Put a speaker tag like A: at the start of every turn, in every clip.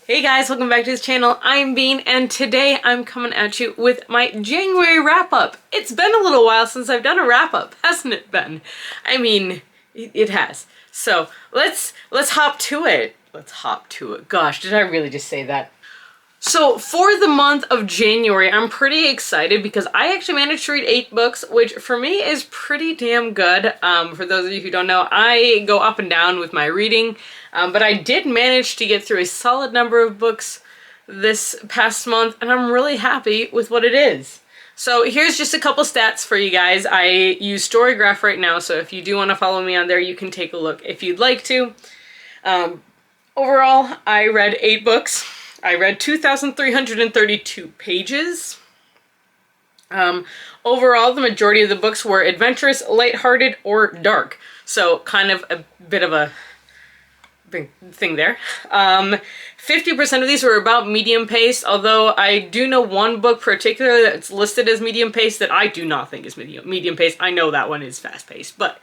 A: Hey guys, welcome back to this channel. I'm Bean, and today I'm coming at you with my January wrap-up. It's been a little while since I've done a wrap-up, hasn't it been? I mean, it has. So let's hop to it. Let's hop to it. Gosh, did I really just say that? So for the month of January, I'm pretty excited because I actually managed to read 8 books, which for me is pretty damn good. For those of you who don't know, I go up and down with my reading, but I did manage to get through a solid number of books this past month, and I'm really happy with what it is. So here's just a couple stats for you guys. I use Storygraph right now, so if you do want to follow me on there, you can take a look if you'd like to. Overall, I read 8 books. I read 2,332 pages. Overall, the majority of the books were adventurous, lighthearted, or dark. So kind of a bit of a big thing there. 50% of these were about medium pace, although I do know one book particularly that's listed as medium pace that I do not think is medium pace. I know that one is fast paced, but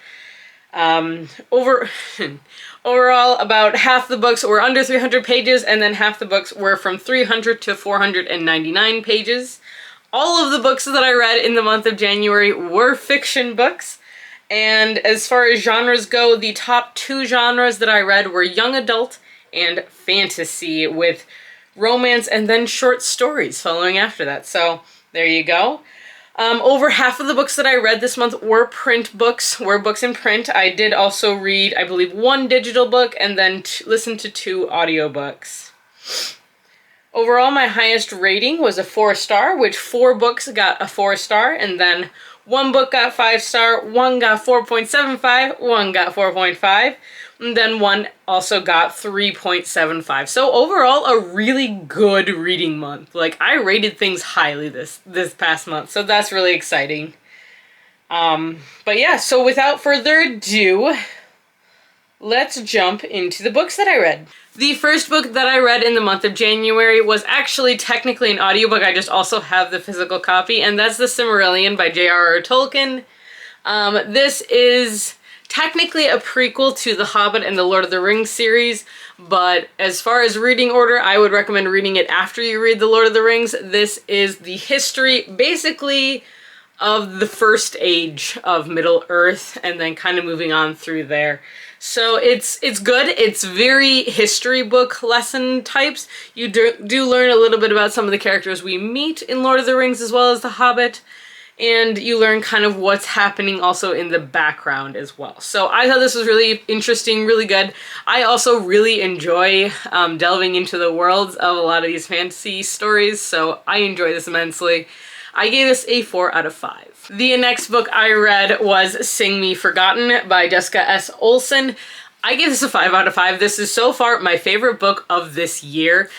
A: overall, about half the books were under 300 pages, and then half the books were from 300 to 499 pages. All of the books that I read in the month of January were fiction books, and as far as genres go, the top 2 genres that I read were young adult and fantasy, with romance and then short stories following after that. So there you go. Over half of the books that I read this month were print books, were books in print. I did also read, I believe, 1 digital book and then listen to 2 audiobooks. Overall, my highest rating was a 4-star, which 4 books got a 4-star, and then 1 book got 5-star, 1 got 4.75, 1 got 4.5, and then 1 also got 3.75. So overall, a really good reading month. Like, I rated things highly this past month, so that's really exciting. But yeah, so without further ado, let's jump into the books that I read. The first book that I read in the month of January was actually technically an audiobook. I just also have the physical copy, and that's the Simarillion by J.R.R. Tolkien. This is technically a prequel to The Hobbit and the Lord of the Rings series, but as far as reading order, I would recommend reading it after you read The Lord of the Rings. This is the history, basically, of the first age of Middle-earth, and then kind of moving on through there. So it's good. It's very history book lesson types. You do learn a little bit about some of the characters we meet in Lord of the Rings as well as The Hobbit, and you learn kind of what's happening also in the background as well. So I thought this was really interesting, really good. I also really enjoy delving into the worlds of a lot of these fantasy stories, so I enjoy this immensely. I gave this a 4 out of 5. The next book I read was Sing Me Forgotten by Jessica S. Olsen. I gave this a 5 out of 5. This is so far my favorite book of this year.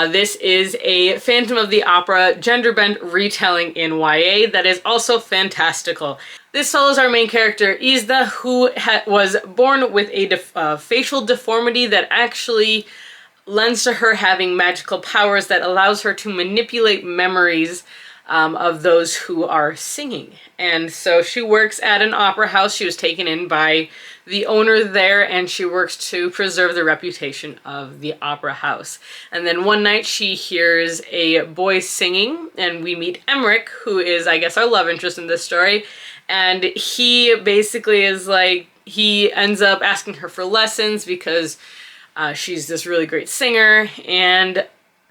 A: This is a Phantom of the Opera gender-bent retelling in YA that is also fantastical. This follows our main character, Isda, who was born with a facial deformity that actually lends to her having magical powers that allows her to manipulate memories of those who are singing. And so she works at an opera house. She was taken in by the owner there, and she works to preserve the reputation of the opera house. And then one night she hears a boy singing, and we meet Emmerich, who is, I guess, our love interest in this story. And he basically is like, he ends up asking her for lessons because she's this really great singer, and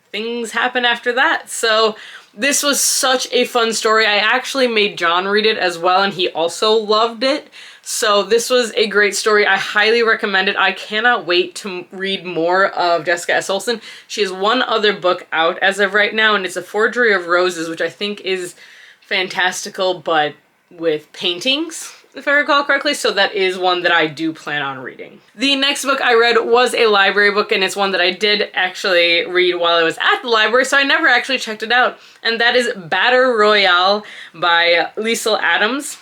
A: things happen after that. So this was such a fun story. I actually made John read it as well, and he also loved it. So this was a great story. I highly recommend it. I cannot wait to read more of Jessica S. Olsen. She has 1 other book out as of right now, and it's A Forgery of Roses, which I think is fantastical, but with paintings, if I recall correctly, so that is one that I do plan on reading. The next book I read was a library book, and it's one that I did actually read while I was at the library, so I never actually checked it out, and that is Battle Royale by Liesl Adams.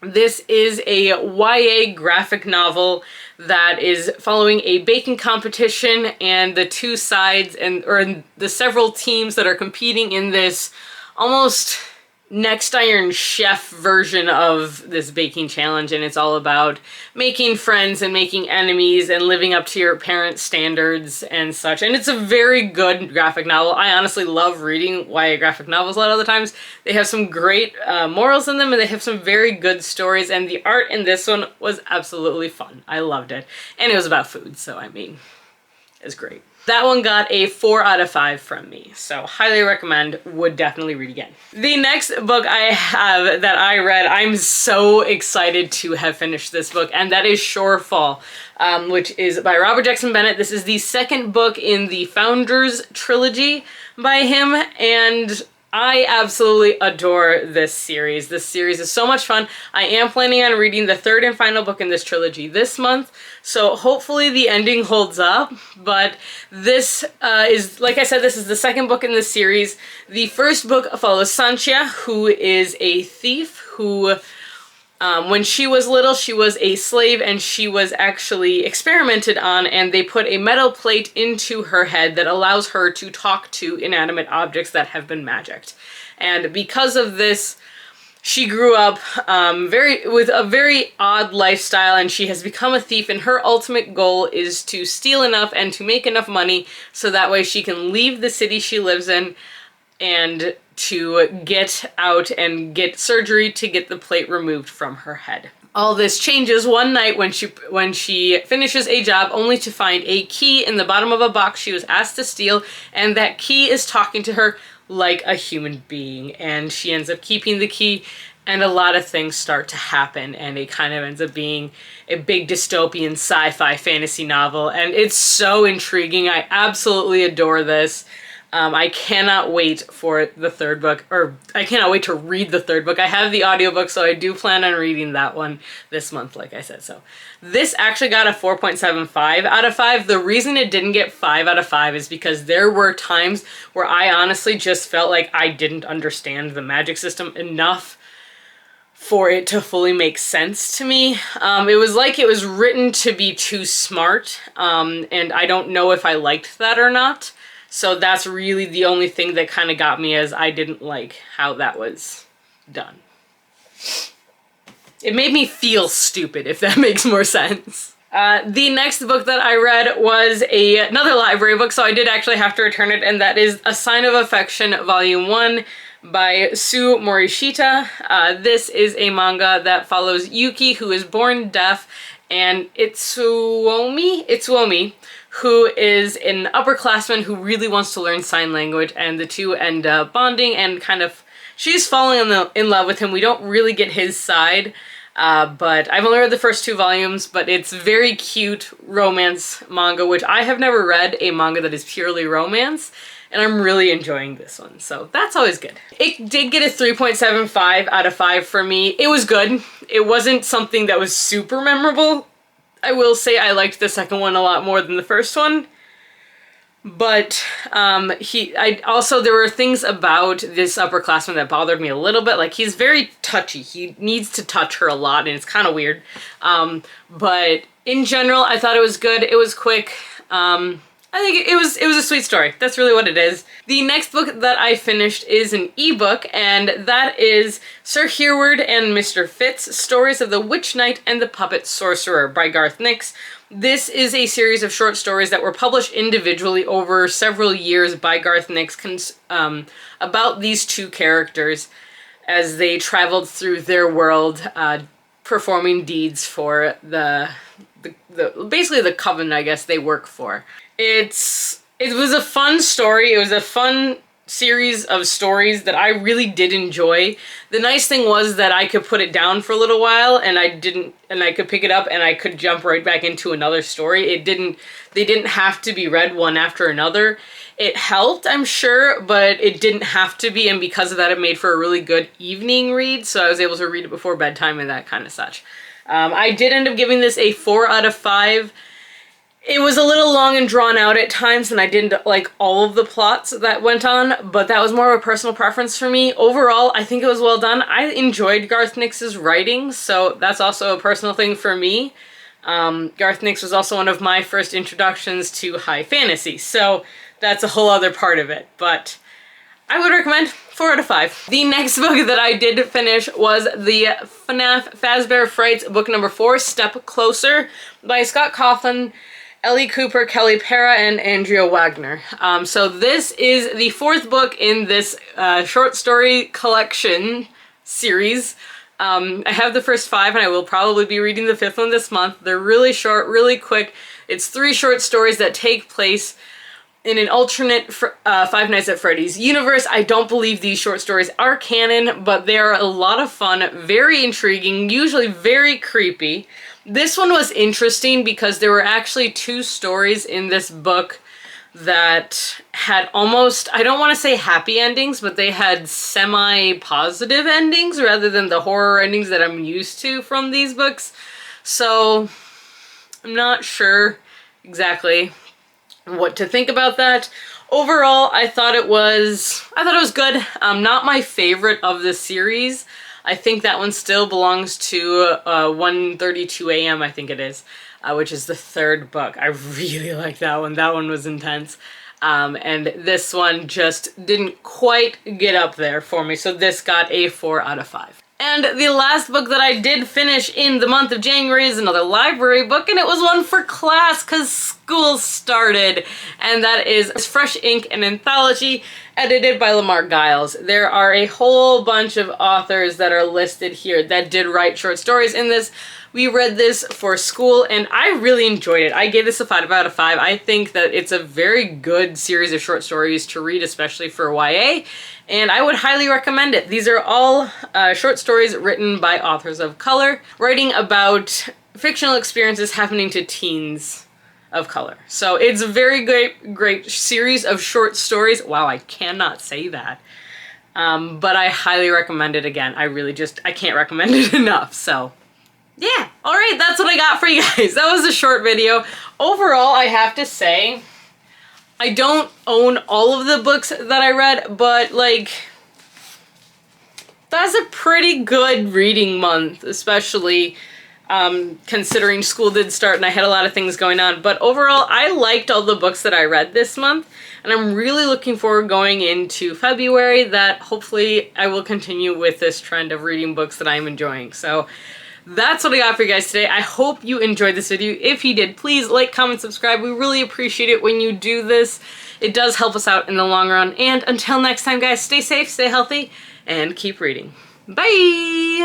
A: This is a YA graphic novel that is following a baking competition, and the 2 sides or the several teams that are competing in this almost next Iron Chef version of this baking challenge, and it's all about making friends and making enemies and living up to your parents' standards and such. And it's a very good graphic novel. I honestly love reading YA graphic novels a lot of the times. They have some great morals in them, and they have some very good stories, and the art in this one was absolutely fun. I loved it. And it was about food, so I mean, it's great. That one got a 4 out of 5 from me, so highly recommend, would definitely read again. The next book I have that I read, I'm so excited to have finished this book, and that is Shorefall, which is by Robert Jackson Bennett. This is the second book in the Founders trilogy by him, and I absolutely adore this series. This series is so much fun. I am planning on reading the third and final book in this trilogy this month, so hopefully the ending holds up, but this is, like I said, this is the second book in this series. The first book follows Sanchia, who is a thief who, when she was little, she was a slave, and she was actually experimented on, and they put a metal plate into her head that allows her to talk to inanimate objects that have been magicked. And because of this, she grew up with a very odd lifestyle, and she has become a thief, and her ultimate goal is to steal enough and to make enough money so that way she can leave the city she lives in and to get out and get surgery to get the plate removed from her head. All this changes one night when she finishes a job only to find a key in the bottom of a box she was asked to steal, and that key is talking to her like a human being, and she ends up keeping the key, and a lot of things start to happen, and it kind of ends up being a big dystopian sci-fi fantasy novel, and it's so intriguing. I absolutely adore this. I cannot wait for the third book, or I cannot wait to read the third book. I have the audiobook, so I do plan on reading that one this month, like I said. So this actually got a 4.75 out of 5. The reason it didn't get 5 out of 5 is because there were times where I honestly just felt like I didn't understand the magic system enough for it to fully make sense to me. It was like it was written to be too smart, and I don't know if I liked that or not. So that's really the only thing that kind of got me, as I didn't like how that was done. It made me feel stupid, if that makes more sense. The next book that I read was another library book, so I did actually have to return it, and that is A Sign of Affection, Volume 1 by Sue Morishita. This is a manga that follows Yuki, who is born deaf, and Itsuomi, who is an upperclassman who really wants to learn sign language, and the two end up bonding and kind of, she's falling in love with him. We don't really get his side, but I've only read the first 2 volumes, but it's very cute romance manga, which I have never read a manga that is purely romance, and I'm really enjoying this one, so that's always good. It did get a 3.75 out of 5 for me. It was good. It wasn't something that was super memorable. I will say I liked the second one a lot more than the first one, but there were things about this upperclassman that bothered me a little bit. Like, he's very touchy. He needs to touch her a lot, and it's kind of weird. But in general, I thought it was good. It was quick. I think it was a sweet story. That's really what it is. The next book that I finished is an ebook, and that is Sir Herward and Mr Fitz, Stories of the Witch Knight and the Puppet Sorcerer by Garth Nix. This is a series of short stories that were published individually over several years by Garth Nix about these two characters as they traveled through their world, performing deeds for basically the coven, I guess, they work for. It was a fun story. It was a fun series of stories that I really did enjoy. The nice thing was that I could put it down for a little while, and I could pick it up and I could jump right back into another story. They didn't have to be read one after another. It helped, I'm sure, but it didn't have to be, and because of that, it made for a really good evening read, so I was able to read it before bedtime and that kind of such. I did end up giving this a 4 out of 5. It was a little long and drawn out at times, and I didn't like all of the plots that went on, but that was more of a personal preference for me. Overall, I think it was well done. I enjoyed Garth Nix's writing, so that's also a personal thing for me. Garth Nix was also one of my first introductions to high fantasy, so that's a whole other part of it, but I would recommend 4 out of 5. The next book that I did finish was the FNAF Fazbear Frights book number 4, Step Closer, by Scott Cawthon, Ellie Cooper, Kelly Para, and Andrea Wagner. So this is the 4th book in this short story collection series. I have the first 5 and I will probably be reading the 5th one this month. They're really short, really quick. It's 3 short stories that take place in an alternate Five Nights at Freddy's universe. I don't believe these short stories are canon, but they are a lot of fun, very intriguing, usually very creepy. This one was interesting because there were actually 2 stories in this book that had almost, I don't want to say happy endings, but they had semi-positive endings rather than the horror endings that I'm used to from these books. So I'm not sure exactly what to think about that. Overall, I thought it was good. Not my favorite of the series. I think that one still belongs to 1:32 a.m. I think it is, which is the 3rd book. I really like that one. That one was intense. And this one just didn't quite get up there for me. So this got a 4 out of 5. And the last book that I did finish in the month of January is another library book, and it was one for class because school started. And that is Fresh Ink, an anthology edited by Lamar Giles. There are a whole bunch of authors that are listed here that did write short stories in this. We read this for school and I really enjoyed it. I gave this a 5 out of 5. I think that it's a very good series of short stories to read, especially for YA, and I would highly recommend it. These are all short stories written by authors of color, writing about fictional experiences happening to teens of color. So it's a very great series of short stories. Wow, I cannot say that. But I highly recommend it again. I can't recommend it enough, so yeah. Alright, that's what I got for you guys. That was a short video. Overall, I have to say, I don't own all of the books that I read, but like, that's a pretty good reading month, especially considering school did start and I had a lot of things going on. But overall, I liked all the books that I read this month, and I'm really looking forward going into February that hopefully I will continue with this trend of reading books that I'm enjoying. So that's what I got for you guys today. I hope you enjoyed this video. If you did, please like, comment, subscribe. We really appreciate it when you do this. It does help us out in the long run. And until next time, guys, stay safe, stay healthy, and keep reading. Bye!